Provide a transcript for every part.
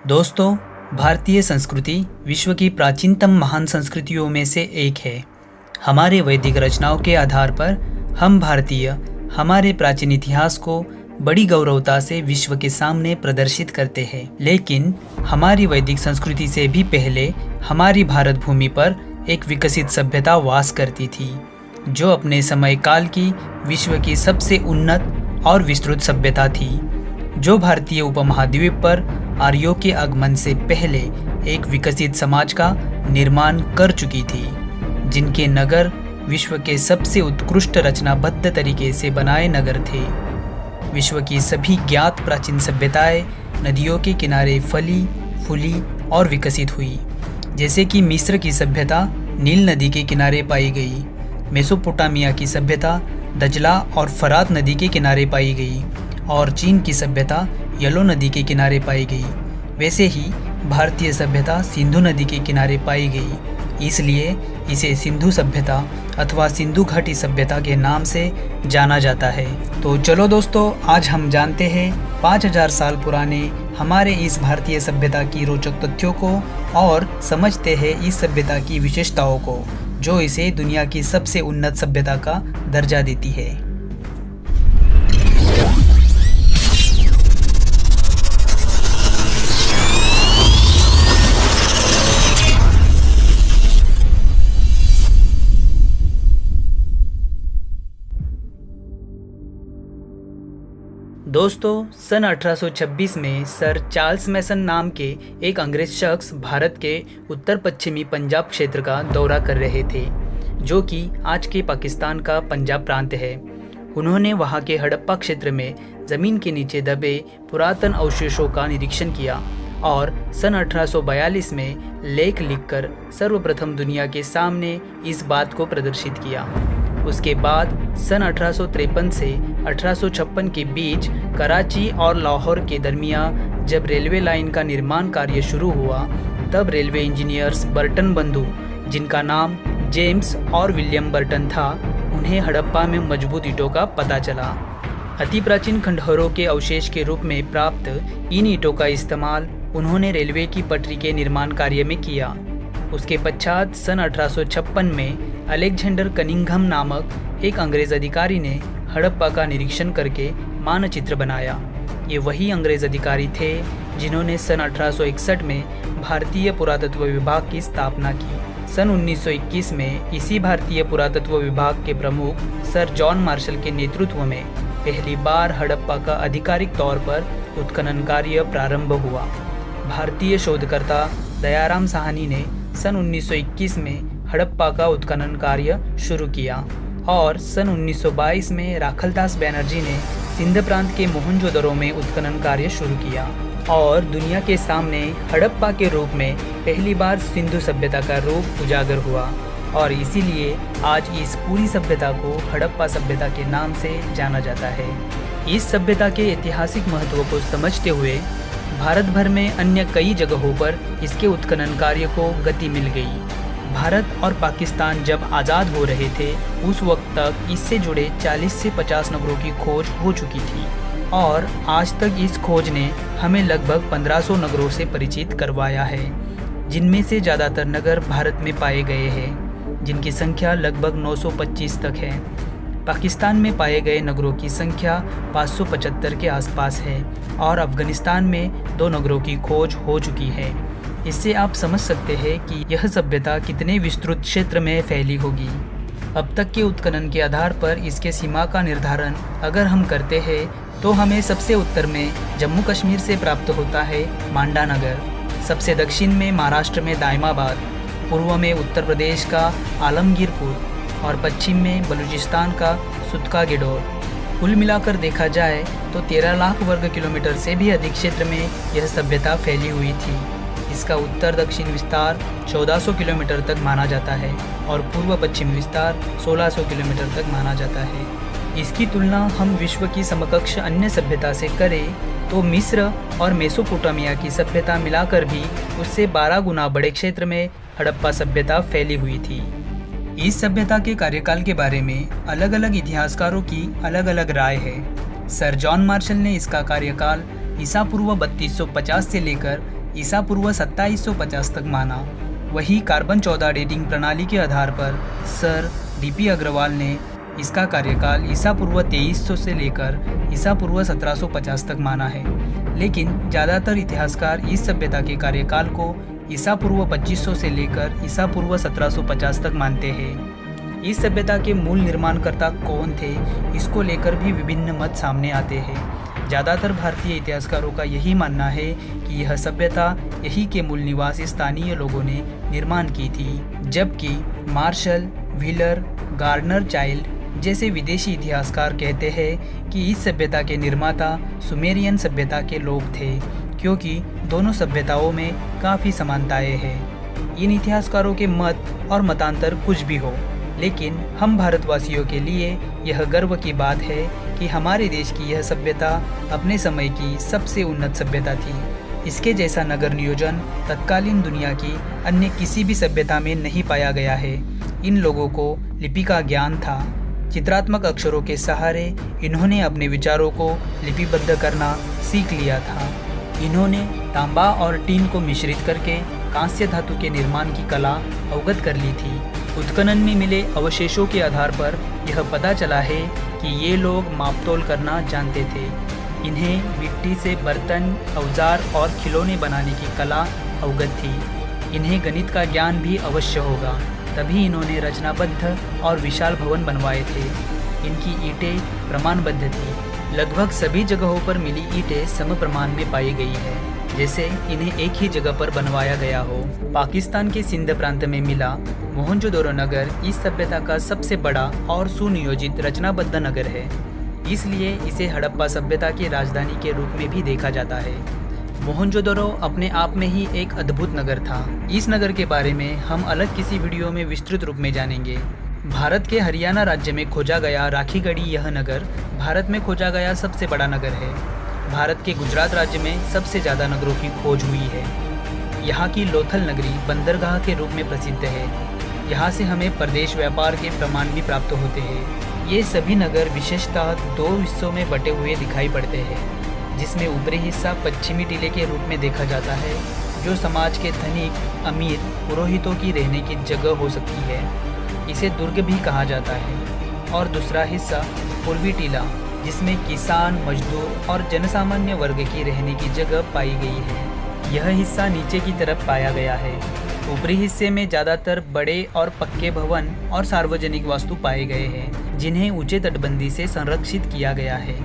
दोस्तों, भारतीय संस्कृति विश्व की प्राचीनतम महान संस्कृतियों में से एक है। हमारे वैदिक रचनाओं के आधार पर हम भारतीय हमारे प्राचीन इतिहास को बड़ी गौरवता से विश्व के सामने प्रदर्शित करते हैं। लेकिन हमारी वैदिक संस्कृति से भी पहले हमारी भारत भूमि पर एक विकसित सभ्यता वास करती थी, जो अपने समय काल की विश्व की सबसे उन्नत और विस्तृत सभ्यता थी, जो भारतीय उपमहाद्वीप पर आर्यों के आगमन से पहले एक विकसित समाज का निर्माण कर चुकी थी, जिनके नगर विश्व के सबसे उत्कृष्ट रचनाबद्ध तरीके से बनाए नगर थे। विश्व की सभी ज्ञात प्राचीन सभ्यताएं नदियों के किनारे फली फूली और विकसित हुई, जैसे कि मिस्र की सभ्यता नील नदी के किनारे पाई गई, मेसोपोटामिया की सभ्यता दजला और फरात नदी के किनारे पाई गई और चीन की सभ्यता येलो नदी के किनारे पाई गई। वैसे ही भारतीय सभ्यता सिंधु नदी के किनारे पाई गई, इसलिए इसे सिंधु सभ्यता अथवा सिंधु घाटी सभ्यता के नाम से जाना जाता है। तो चलो दोस्तों, आज हम जानते हैं 5000 साल पुराने हमारे इस भारतीय सभ्यता की रोचक तथ्यों को और समझते हैं इस सभ्यता की विशेषताओं को, जो इसे दुनिया की सबसे उन्नत सभ्यता का दर्जा देती है। दोस्तों, सन 1826 में सर चार्ल्स मैसन नाम के एक अंग्रेज शख्स भारत के उत्तर पश्चिमी पंजाब क्षेत्र का दौरा कर रहे थे, जो कि आज के पाकिस्तान का पंजाब प्रांत है। उन्होंने वहां के हड़प्पा क्षेत्र में ज़मीन के नीचे दबे पुरातन अवशेषों का निरीक्षण किया और सन 1842 में लेख लिखकर सर्वप्रथम दुनिया के सामने इस बात को प्रदर्शित किया। उसके बाद सन 1853 से 1856 के बीच कराची और लाहौर के दरमियान जब रेलवे लाइन का निर्माण कार्य शुरू हुआ, तब रेलवे इंजीनियर्स बर्टन बंधु, जिनका नाम जेम्स और विलियम बर्टन था, उन्हें हड़प्पा में मजबूत ईंटों का पता चला। अति प्राचीन खंडहरों के अवशेष के रूप में प्राप्त इन ईंटों का इस्तेमाल उन्होंने रेलवे की पटरी के निर्माण कार्य में किया। उसके पश्चात सन 1856 में अलेक्जेंडर कनिंघम नामक एक अंग्रेज अधिकारी ने हड़प्पा का निरीक्षण करके मानचित्र बनाया। ये वही अंग्रेज अधिकारी थे जिन्होंने सन 1861 में भारतीय पुरातत्व विभाग की स्थापना की। सन 1921 में इसी भारतीय पुरातत्व विभाग के प्रमुख सर जॉन मार्शल के नेतृत्व में पहली बार हड़प्पा का आधिकारिक तौर पर उत्खनन कार्य प्रारंभ हुआ। भारतीय शोधकर्ता दयाराम साहनी ने सन 1921 में हड़प्पा का उत्खनन कार्य शुरू किया और सन 1922 में राखलदास बैनर्जी ने सिंध प्रांत के मोहनजोदड़ो में उत्खनन कार्य शुरू किया और दुनिया के सामने हड़प्पा के रूप में पहली बार सिंधु सभ्यता का रूप उजागर हुआ और इसीलिए आज इस पूरी सभ्यता को हड़प्पा सभ्यता के नाम से जाना जाता है। इस सभ्यता के ऐतिहासिक महत्व को समझते हुए भारत भर में अन्य कई जगहों पर इसके उत्खनन कार्य को गति मिल गई। भारत और पाकिस्तान जब आज़ाद हो रहे थे, उस वक्त तक इससे जुड़े 40 से 50 नगरों की खोज हो चुकी थी और आज तक इस खोज ने हमें लगभग 1500 नगरों से परिचित करवाया है, जिनमें से ज़्यादातर नगर भारत में पाए गए हैं, जिनकी संख्या लगभग 925 तक है। पाकिस्तान में पाए गए नगरों की संख्या 575 के आसपास है और अफगानिस्तान में 2 नगरों की खोज हो चुकी है। इससे आप समझ सकते हैं कि यह सभ्यता कितने विस्तृत क्षेत्र में फैली होगी। अब तक के उत्खनन के आधार पर इसके सीमा का निर्धारण अगर हम करते हैं तो हमें सबसे उत्तर में जम्मू कश्मीर से प्राप्त होता है मांडा नगर, सबसे दक्षिण में महाराष्ट्र में दायमाबाद, पूर्व में उत्तर प्रदेश का आलमगीरपुर और पश्चिम में बलूचिस्तान का सुतका गेडोर। कुल मिलाकर देखा जाए तो 13 लाख वर्ग किलोमीटर से भी अधिक क्षेत्र में यह सभ्यता फैली हुई थी। इसका उत्तर दक्षिण विस्तार 1400 किलोमीटर तक माना जाता है और पूर्व पश्चिम विस्तार 1600 किलोमीटर तक माना जाता है। इसकी तुलना हम विश्व की समकक्ष अन्य सभ्यता से करें तो मिस्र और मेसोपोटामिया की सभ्यता मिलाकर भी उससे 12 गुना बड़े क्षेत्र में हड़प्पा सभ्यता फैली हुई थी। इस सभ्यता के कार्यकाल के बारे में अलग अलग इतिहासकारों की अलग अलग राय है। सर जॉन मार्शल ने इसका कार्यकाल ईसा पूर्व 3250 से लेकर ईसा पूर्व 2750 तक माना। वही कार्बन 14 डेटिंग प्रणाली के आधार पर सर डीपी अग्रवाल ने इसका कार्यकाल ईसा पूर्व 2300 से लेकर ईसा पूर्व 1750 तक माना है। लेकिन ज़्यादातर इतिहासकार इस सभ्यता के कार्यकाल को ईसा पूर्व 2500 से लेकर ईसा पूर्व 1750 तक मानते हैं। इस सभ्यता के मूल निर्माणकर्ता कौन थे, इसको लेकर भी विभिन्न मत सामने आते हैं। ज़्यादातर भारतीय इतिहासकारों का यही मानना है कि यह सभ्यता यही के मूल निवासी स्थानीय लोगों ने निर्माण की थी, जबकि मार्शल, व्हीलर, गार्डनर चाइल्ड जैसे विदेशी इतिहासकार कहते हैं कि इस सभ्यता के निर्माता सुमेरियन सभ्यता के लोग थे, क्योंकि दोनों सभ्यताओं में काफ़ी समानताएं हैं। इन इतिहासकारों के मत और मतांतर कुछ भी हो, लेकिन हम भारतवासियों के लिए यह गर्व की बात है कि हमारे देश की यह सभ्यता अपने समय की सबसे उन्नत सभ्यता थी। इसके जैसा नगर नियोजन तत्कालीन दुनिया की अन्य किसी भी सभ्यता में नहीं पाया गया है। इन लोगों को लिपि का ज्ञान था। चित्रात्मक अक्षरों के सहारे इन्होंने अपने विचारों को लिपिबद्ध करना सीख लिया था। इन्होंने तांबा और टीन को मिश्रित करके कांस्य धातु के निर्माण की कला अवगत कर ली थी। उत्खनन में मिले अवशेषों के आधार पर यह पता चला है कि ये लोग मापतोल करना जानते थे। इन्हें मिट्टी से बर्तन, औजार और खिलौने बनाने की कला अवगत थी। इन्हें गणित का ज्ञान भी अवश्य होगा, तभी इन्होंने रचनाबद्ध और विशाल भवन बनवाए थे। इनकी ईंटें प्रमाणबद्ध थी। लगभग सभी जगहों पर मिली ईंटें सम प्रमाण में पाई गई है, जैसे इन्हें एक ही जगह पर बनवाया गया हो। पाकिस्तान के सिंध प्रांत में मिला मोहनजोदड़ो नगर इस सभ्यता का सबसे बड़ा और सुनियोजित रचनाबद्ध नगर है, इसलिए इसे हड़प्पा सभ्यता की राजधानी के रूप में भी देखा जाता है। मोहनजोदड़ो अपने आप में ही एक अद्भुत नगर था। इस नगर के बारे में हम अलग किसी वीडियो में विस्तृत रूप में जानेंगे। भारत के हरियाणा राज्य में खोजा गया राखीगढ़ी यह नगर भारत में खोजा गया सबसे बड़ा नगर है। भारत के गुजरात राज्य में सबसे ज़्यादा नगरों की खोज हुई है। यहाँ की लोथल नगरी बंदरगाह के रूप में प्रसिद्ध है। यहाँ से हमें प्रदेश व्यापार के प्रमाण भी प्राप्त होते हैं। ये सभी नगर विशेषतः दो हिस्सों में बटे हुए दिखाई पड़ते हैं, जिसमें ऊपरी हिस्सा पश्चिमी टीले के रूप में देखा जाता है, जो समाज के धनिक, अमीर, पुरोहितों की रहने की जगह हो सकती है। इसे दुर्ग भी कहा जाता है। और दूसरा हिस्सा पूर्वी टीला, जिसमें किसान, मजदूर और जनसामान्य वर्ग की रहने की जगह पाई गई है। यह हिस्सा नीचे की तरफ पाया गया है। ऊपरी हिस्से में ज़्यादातर बड़े और पक्के भवन और सार्वजनिक वास्तु पाए गए हैं, जिन्हें ऊंचे तटबंदी से संरक्षित किया गया है।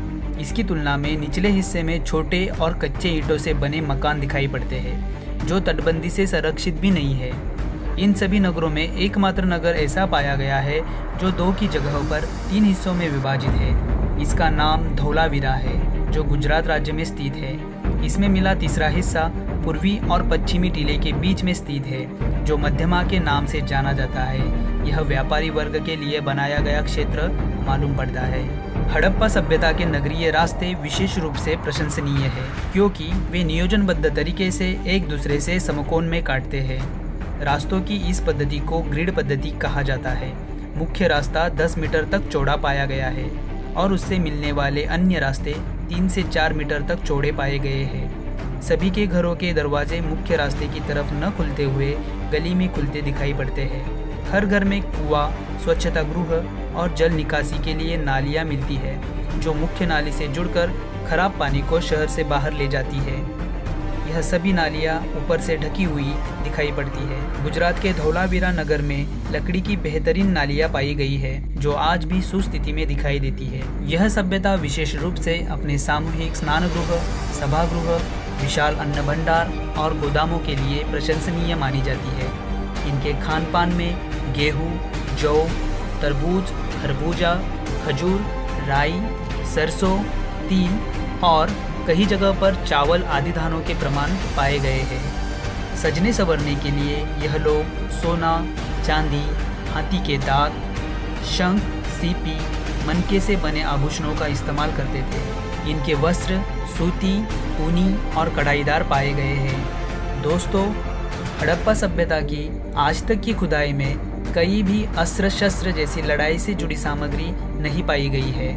इसकी तुलना में निचले हिस्से में छोटे और कच्चे ईंटों से बने मकान दिखाई पड़ते हैं, जो तटबंदी से संरक्षित भी नहीं है। इन सभी नगरों में एकमात्र नगर ऐसा पाया गया है जो दो की जगहों पर 3 हिस्सों में विभाजित है। इसका नाम धौलावीरा है, जो गुजरात राज्य में स्थित है। इसमें मिला तीसरा हिस्सा पूर्वी और पश्चिमी टीले के बीच में स्थित है, जो मध्यमा के नाम से जाना जाता है। यह व्यापारी वर्ग के लिए बनाया गया क्षेत्र मालूम पड़ता है। हड़प्पा सभ्यता के नगरीय रास्ते विशेष रूप से प्रशंसनीय है, क्योंकि वे नियोजनबद्ध तरीके से एक दूसरे से समकोण में काटते हैं। रास्तों की इस पद्धति को ग्रिड पद्धति कहा जाता है। मुख्य रास्ता 10 मीटर तक चौड़ा पाया गया है और उससे मिलने वाले अन्य रास्ते 3 से 4 मीटर तक चौड़े पाए गए हैं। सभी के घरों के दरवाजे मुख्य रास्ते की तरफ न खुलते हुए गली में खुलते दिखाई पड़ते हैं। हर घर में कुआं, स्वच्छता गृह और जल निकासी के लिए नालियाँ मिलती है, जो मुख्य नाली से जुड़कर खराब पानी को शहर से बाहर ले जाती है। यह सभी नालियाँ ऊपर से ढकी हुई दिखाई पड़ती है। गुजरात के धौलावीरा नगर में लकड़ी की बेहतरीन नालियाँ पाई गई है, जो आज भी सुस्थिति में दिखाई देती है। यह सभ्यता विशेष रूप से अपने सामूहिक स्नानगृह, सभागृह, विशाल अन्न भंडार और गोदामों के लिए प्रशंसनीय मानी जाती है। इनके खान पान में गेहूँ, जौ, तरबूज, खरबूजा, खजूर, राई, सरसों, तिल और कई जगह पर चावल आदि धानों के प्रमाण पाए गए हैं। सजने संवरने के लिए यह लोग सोना, चांदी, हाथी के दांत, शंख, सीपी, मनके से बने आभूषणों का इस्तेमाल करते थे। इनके वस्त्र सूती, ऊनी और कढ़ाईदार पाए गए हैं। दोस्तों, हड़प्पा सभ्यता की आज तक की खुदाई में कई भी अस्त्र शस्त्र जैसी लड़ाई से जुड़ी सामग्री नहीं पाई गई है,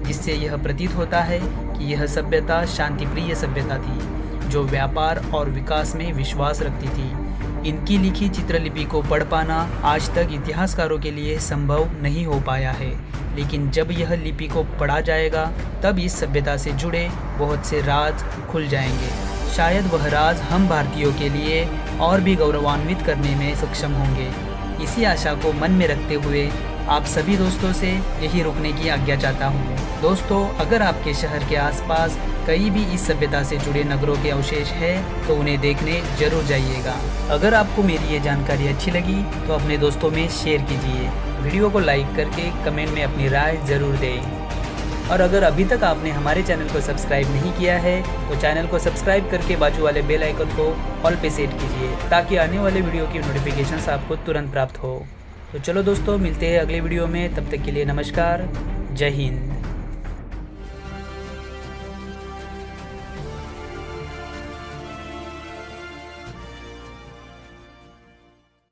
जिससे यह प्रतीत होता है कि यह सभ्यता शांतिप्रिय सभ्यता थी। जो व्यापार और विकास में विश्वास रखती थी। इनकी लिखी चित्रलिपि को पढ़ पाना आज तक इतिहासकारों के लिए संभव नहीं हो पाया है, लेकिन जब यह लिपि को पढ़ा जाएगा तब इस सभ्यता से जुड़े बहुत से राज खुल जाएंगे। शायद वह राज हम भारतीयों के लिए और भी गौरवान्वित करने में सक्षम होंगे। इसी आशा को मन में रखते हुए आप सभी दोस्तों से यही रुकने की आज्ञा चाहता हूँ। दोस्तों, अगर आपके शहर के आसपास कहीं भी इस सभ्यता से जुड़े नगरों के अवशेष हैं तो उन्हें देखने जरूर जाइएगा। अगर आपको मेरी ये जानकारी अच्छी लगी तो अपने दोस्तों में शेयर कीजिए। वीडियो को लाइक करके कमेंट में अपनी राय ज़रूर दें। और अगर अभी तक आपने हमारे चैनल को सब्सक्राइब नहीं किया है तो चैनल को सब्सक्राइब करके बाजू वाले बेल आइकन को ऑल पे सेट कीजिए, ताकि आने वाले वीडियो की नोटिफिकेशंस आपको तुरंत प्राप्त हो। तो चलो दोस्तों, मिलते हैं अगले वीडियो में। तब तक के लिए नमस्कार, जय हिंद।